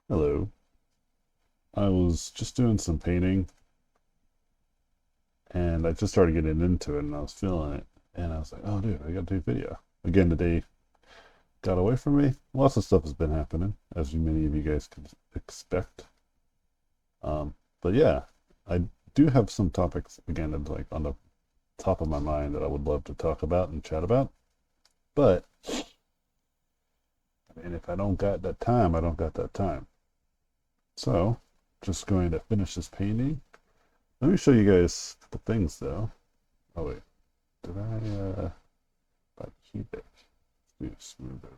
Hello. I was just doing some painting and I just started getting into it and I was feeling it. And I was like, oh, dude, I got to do video. Again, today got away from me. Lots of stuff has been happening, as many of you guys could expect. But yeah, I do have some topics, again, that's like on the top of my mind that I would love to talk about and chat about. But, I mean, if I don't got that time, I don't got that time. So, just going to finish this painting. Let me show you guys a couple things, though. Oh, wait. Did I keep it? Let's do smoother.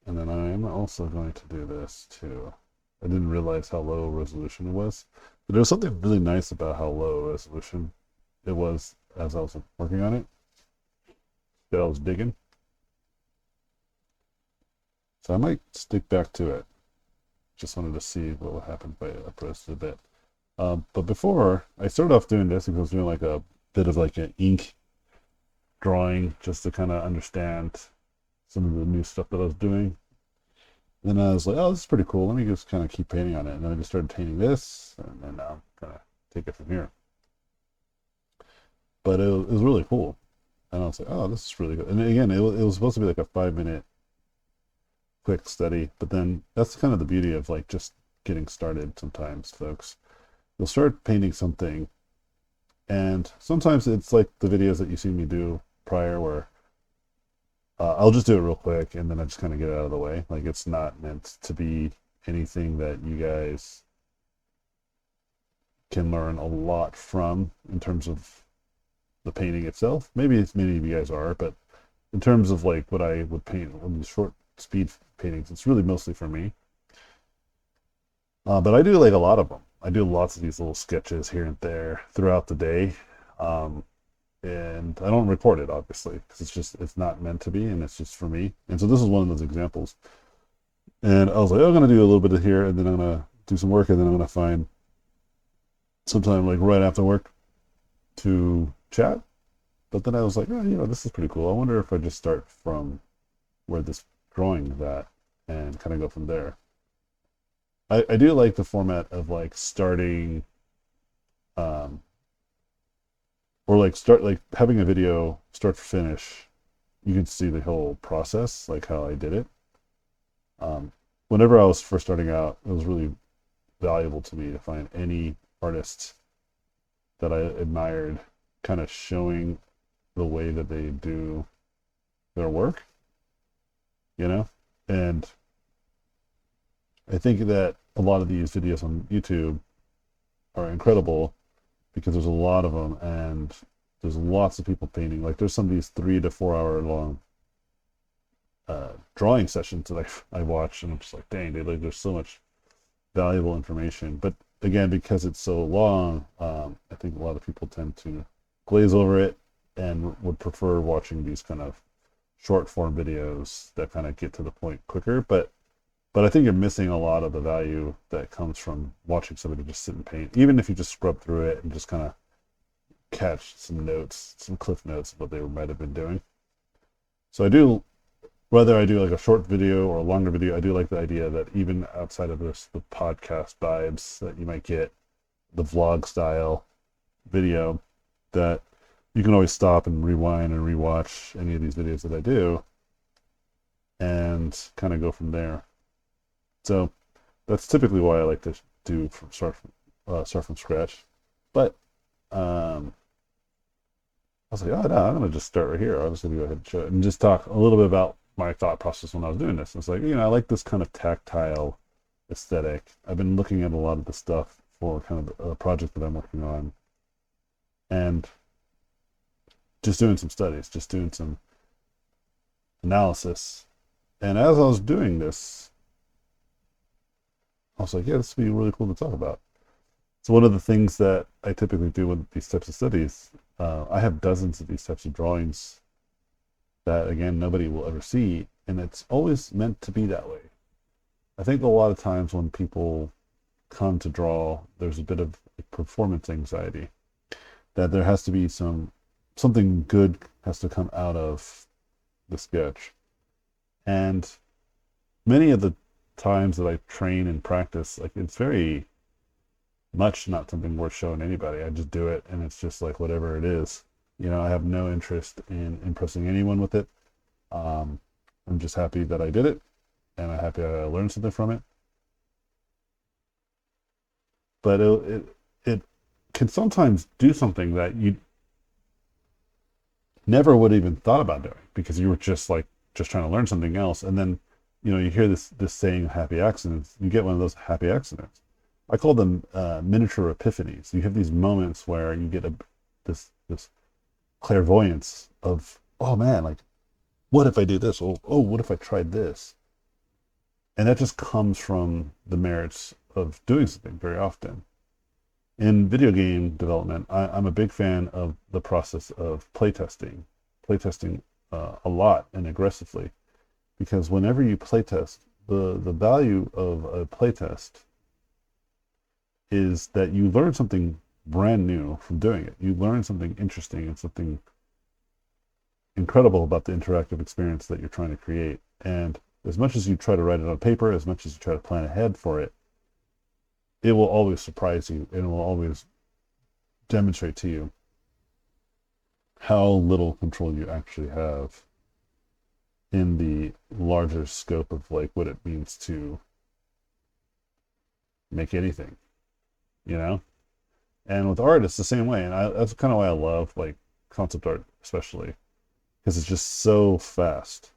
And then I am also going to do this too. I didn't realize how low resolution it was. But there was something really nice about how low resolution it was as I was working on it. That I was digging. So I might stick back to it. Just wanted to see what would happen if I pressed it a bit. But before, I started off doing this because I was doing like a bit of like an ink drawing just to kind of understand some of the new stuff that I was doing. Then I was like, oh, this is pretty cool. Let me just kind of keep painting on it. And then I just started painting this, and then now I'm kind of take it from here. But it was really cool. And I was like, oh, this is really good. And again, it was supposed to be like a 5 minute quick study. But then that's kind of the beauty of like just getting started sometimes, folks. You'll start painting something, and sometimes it's like the videos that you see me do prior where I'll just do it real quick and then I just kind of get it out of the way. Like it's not meant to be anything that you guys can learn a lot from in terms of the painting itself. Maybe it's many of you guys are, but in terms of like what I would paint on these short speed paintings, it's really mostly for me. But I do like a lot of them. I do lots of these little sketches here and there throughout the day. Um, and I don't record it obviously because it's not meant to be and it's just for me. And so this is one of those examples. And I was like, oh, I'm gonna do a little bit of here and then I'm gonna do some work and then I'm gonna find sometime like right after work to chat. But then I was like, oh, this is pretty cool. I wonder if I just start from where this drawing is at and kind of go from there. I do like the format of like starting um, or like start like having a video start to finish. You can see the whole process, like how I did it. Um, Whenever I was first starting out, it was really valuable to me to find any artist that I admired kind of showing the way that they do their work, you know? And I think that a lot of these videos on YouTube are incredible because there's a lot of them and there's lots of people painting. Like there's some of these 3 to 4 hour long drawing sessions that I watch, and I'm just like, dang, dude, like there's so much valuable information. But again, because it's so long, I think a lot of people tend to glaze over it and would prefer watching these kind of short form videos that kind of get to the point quicker. But I think you're missing a lot of the value that comes from watching somebody just sit and paint, even if you just scrub through it and just kind of catch some notes, some cliff notes of what they might have been doing. So I do, whether I do like a short video or a longer video, I do like the idea that even outside of this, the podcast vibes that you might get, the vlog style video, that you can always stop and rewind and rewatch any of these videos that I do and kind of go from there. So that's typically why I like to do start from scratch. But I was like, oh no, I'm gonna just start right here. I'm just gonna go ahead and show it and just talk a little bit about my thought process when I was doing this. It's like, I like this kind of tactile aesthetic. I've been looking at a lot of the stuff for kind of a project that I'm working on, and just doing some studies, just doing some analysis. And as I was doing this, I was like, yeah, this would be really cool to talk about. So one of the things that I typically do with these types of studies, I have dozens of these types of drawings that, again, nobody will ever see, and it's always meant to be that way. I think a lot of times when people come to draw, there's a bit of performance anxiety, that there has to be something good has to come out of the sketch. And many of the times that I train and practice, like it's very much not something worth showing anybody. I just do it, and it's just like whatever it is. I have no interest in impressing anyone with it. Um, I'm just happy that I did it, and I'm happy that I learned something from it. But it can sometimes do something that you never would have even thought about doing because you were just trying to learn something else, and then you hear this saying happy accidents. You get one of those happy accidents. I call them miniature epiphanies. You have these moments where you get this clairvoyance of, oh man, like what if I do this? Oh, what if I tried this? And that just comes from the merits of doing something very often. In video game development, I'm a big fan of the process of playtesting a lot and aggressively, because whenever you playtest, the value of a playtest is that you learn something brand new from doing it. You learn something interesting and something incredible about the interactive experience that you're trying to create. And as much as you try to write it on paper, as much as you try to plan ahead for it, it will always surprise you, and it will always demonstrate to you how little control you actually have in the larger scope of like what it means to make anything, you know? And with art, it's the same way. And that's kind of why I love like concept art, especially because it's just so fast.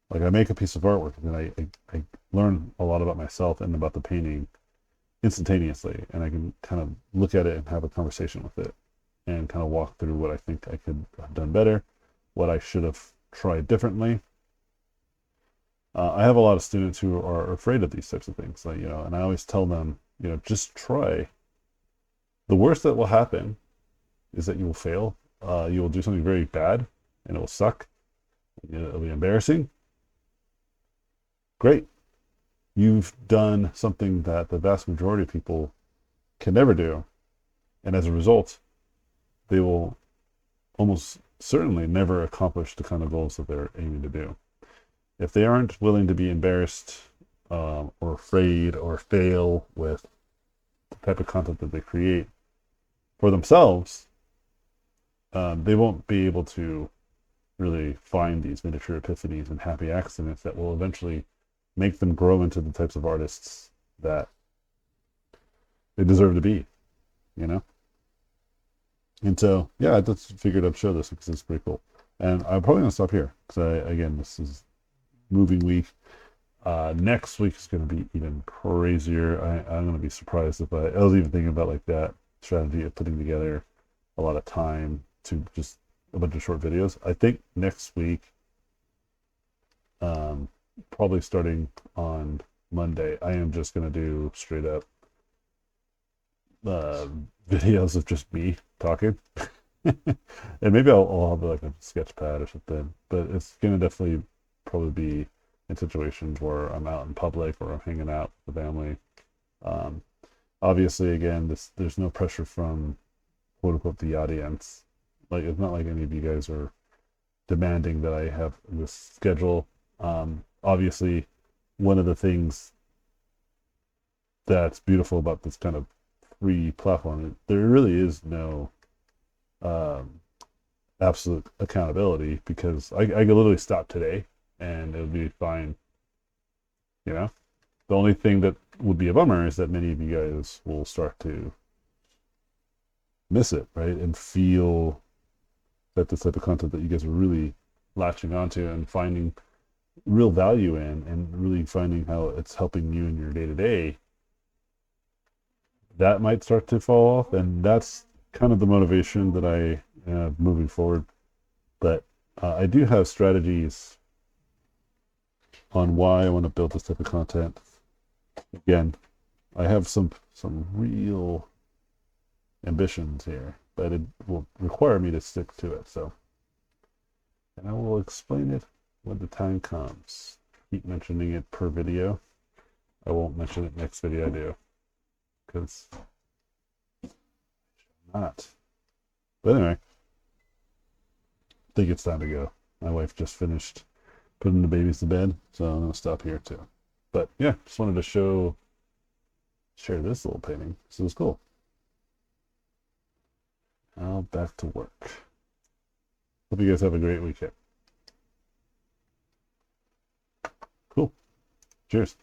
Like I make a piece of artwork and I learn a lot about myself and about the painting instantaneously, and I can kind of look at it and have a conversation with it and kind of walk through what I think I could have done better, what I should have tried differently. I have a lot of students who are afraid of these types of things, like, and I always tell them, just try. The worst that will happen is that you will fail. You will do something very bad and it will suck. It'll be embarrassing. Great. You've done something that the vast majority of people can never do. And as a result, they will almost certainly never accomplish the kind of goals that they're aiming to do. If they aren't willing to be embarrassed or afraid or fail with the type of content that they create for themselves, they won't be able to really find these miniature epiphanies and happy accidents that will eventually make them grow into the types of artists that they deserve to be, And so, yeah, I just figured I'd show this because it's pretty cool. And I'm probably going to stop here because, again, this is moving week. Next week is going to be even crazier. I'm going to be surprised if I was even thinking about like that strategy of putting together a lot of time to just a bunch of short videos. I think next week, probably starting on Monday, I am just going to do straight up videos of just me talking. And maybe I'll have like a sketch pad or something, but it's going to definitely probably be in situations where I'm out in public or I'm hanging out with the family. Obviously, again, there's no pressure from quote unquote the audience. Like it's not like any of you guys are demanding that I have this schedule. Obviously, one of the things that's beautiful about this kind of free platform, there really is no absolute accountability, because I could literally stop today and it would be fine. The only thing that would be a bummer is that many of you guys will start to miss it, right? And feel that the type of content that you guys are really latching onto and finding real value in, and really finding how it's helping you in your day-to-day, that might start to fall off. And that's kind of the motivation that I have moving forward. But I do have strategies on why I want to build this type of content. Again, I have some real ambitions here, but it will require me to stick to it. So, and I will explain it when the time comes. Keep mentioning it per video. I won't mention it next video I do, because not. But anyway, I think it's time to go. My wife just finished putting the babies to bed, so I'm going to stop here too. But But yeah, just wanted to share this little painting. So it was cool. Now back to work. Hope you guys have a great weekend. Cool. Cheers.